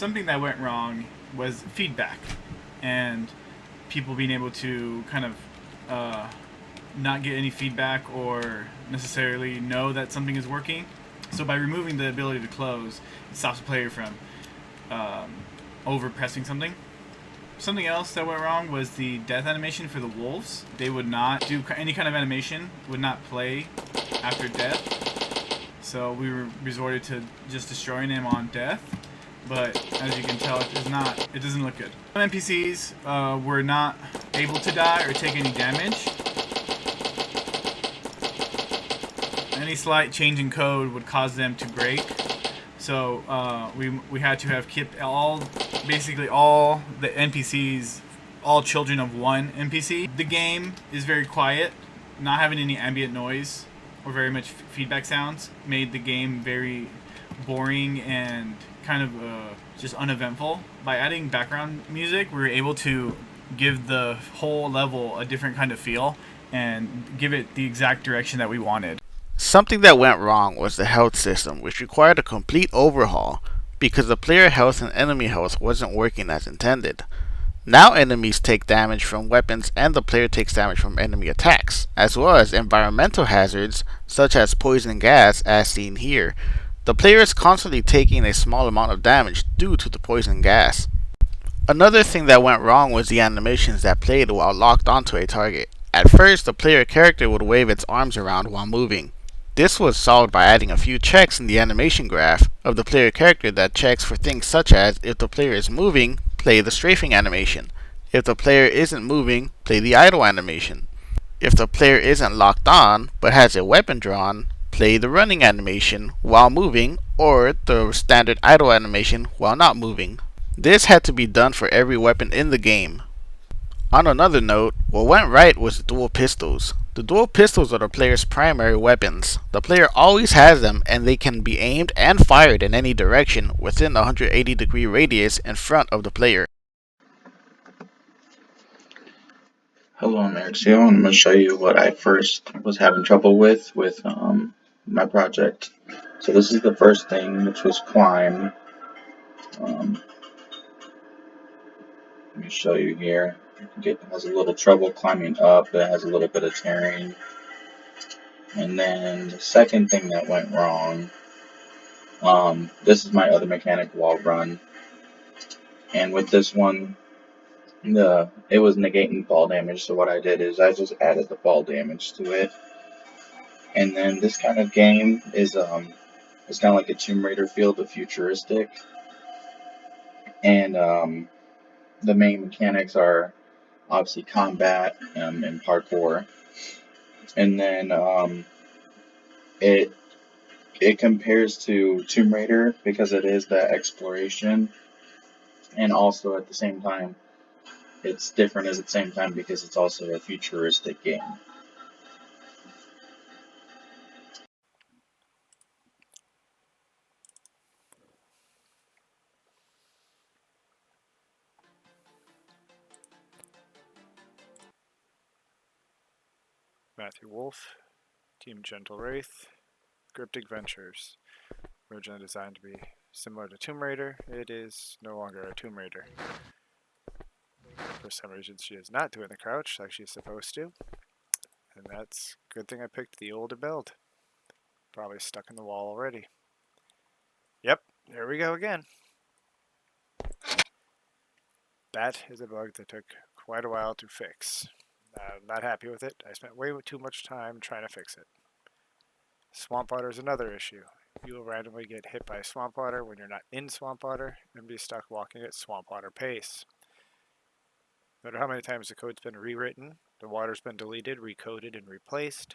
something that went wrong was feedback, and people being able to kind of not get any feedback or necessarily know that something is working. So by removing the ability to close, it stops the player from over pressing something. Something else that went wrong was the death animation for the wolves. They would not do any kind of animation, would not play after death. So we resorted to just destroying them on death. But as you can tell, it doesn't look good. Some NPCs were not able to die or take any damage. Any slight change in code would cause them to break. So we had to have kept basically all the NPCs, all children of one NPC. The game is very quiet. Not having any ambient noise or very much feedback sounds made the game very boring and kind of just uneventful. By adding background music, we were able to give the whole level a different kind of feel and give it the exact direction that we wanted. Something that went wrong was the health system, which required a complete overhaul because the player health and enemy health wasn't working as intended. Now enemies take damage from weapons and the player takes damage from enemy attacks, as well as environmental hazards such as poison gas as seen here. The player is constantly taking a small amount of damage due to the poison gas. Another thing that went wrong was the animations that played while locked onto a target. At first, the player character would wave its arms around while moving. This was solved by adding a few checks in the animation graph of the player character that checks for things such as if the player is moving, play the strafing animation. If the player isn't moving, play the idle animation. If the player isn't locked on but has a weapon drawn, play the running animation while moving or the standard idle animation while not moving. This had to be done for every weapon in the game. On another note, what went right was the dual pistols. The dual pistols are the player's primary weapons. The player always has them and they can be aimed and fired in any direction within the 180-degree radius in front of the player. Hello, I'm Eric Seal, and I'm going to show you what I first was having trouble with my project. So this is the first thing, which was climb. Let me show you here. It has a little trouble climbing up. It has a little bit of tearing. And then the second thing that went wrong, this is my other mechanic wall run. And with this one, it was negating fall damage. So what I did is I just added the fall damage to it. And then this kind of game is it's kind of like a Tomb Raider feel, the futuristic. And the main mechanics are obviously combat and parkour. And then it compares to Tomb Raider because it is the exploration, and also at the same time it's different at the same time because it's also a futuristic game. Matthew Wolf, Team Gentle Wraith, Cryptic Ventures. Originally designed to be similar to Tomb Raider, it is no longer a Tomb Raider. For some reason she is not doing the crouch like she's supposed to. And that's a good thing I picked the older build. Probably stuck in the wall already. Yep, there we go again. That is a bug that took quite a while to fix. I'm not happy with it. I spent way too much time trying to fix it. Swamp water is another issue. You will randomly get hit by swamp water when you're not in swamp water and be stuck walking at swamp water pace. No matter how many times the code's been rewritten, the water's been deleted, recoded, and replaced,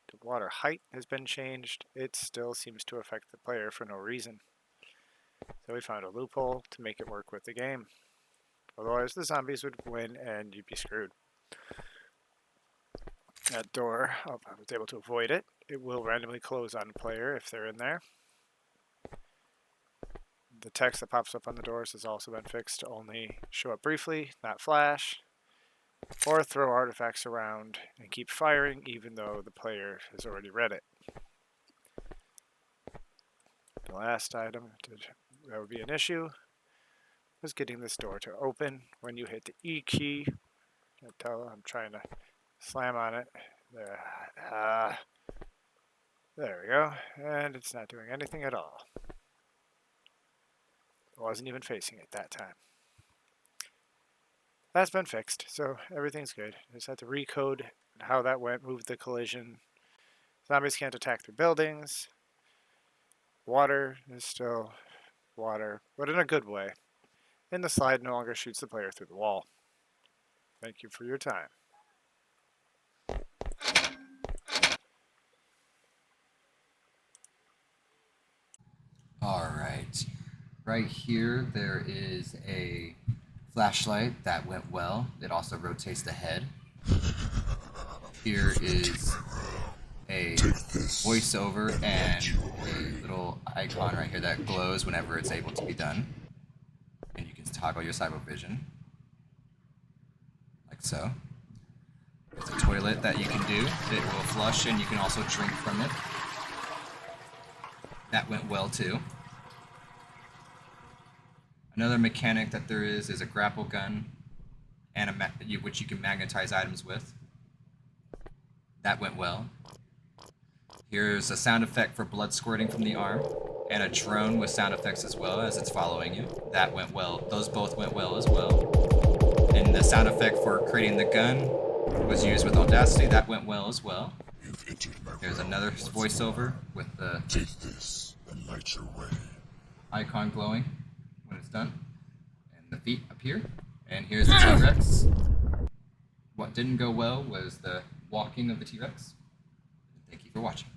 the water height has been changed, it still seems to affect the player for no reason. So we found a loophole to make it work with the game. Otherwise the zombies would win and you'd be screwed. That door, I was able to avoid it. It will randomly close on player if they're in there. The text that pops up on the doors has also been fixed to only show up briefly, not flash, or throw artifacts around and keep firing even though the player has already read it. The last item that would be an issue was getting this door to open when you hit the E key. I'm trying to slam on it. There we go. And it's not doing anything at all. I wasn't even facing it that time. That's been fixed, so everything's good. I just had to recode how that went, move the collision. Zombies can't attack through buildings. Water is still water, but in a good way. And the slide no longer shoots the player through the wall. Thank you for your time. Alright. Right here, there is a flashlight that went well. It also rotates the head. Here is a voiceover and a little icon right here that glows whenever it's able to be done. And you can toggle your cyber vision. Like so. There's a toilet that you can do. It will flush and you can also drink from it. That went well too. Another mechanic that there is a grapple gun, and which you can magnetize items with. That went well. Here's a sound effect for blood squirting from the arm, and a drone with sound effects as well as it's following you. That went well. Those both went well as well. And the sound effect for creating the gun was used with Audacity. That went well as well. Here's another voiceover with the Take this and light your way. Icon glowing when it's done. And the feet appear. And here's the T-Rex. What didn't go well was the walking of the T-Rex. Thank you for watching.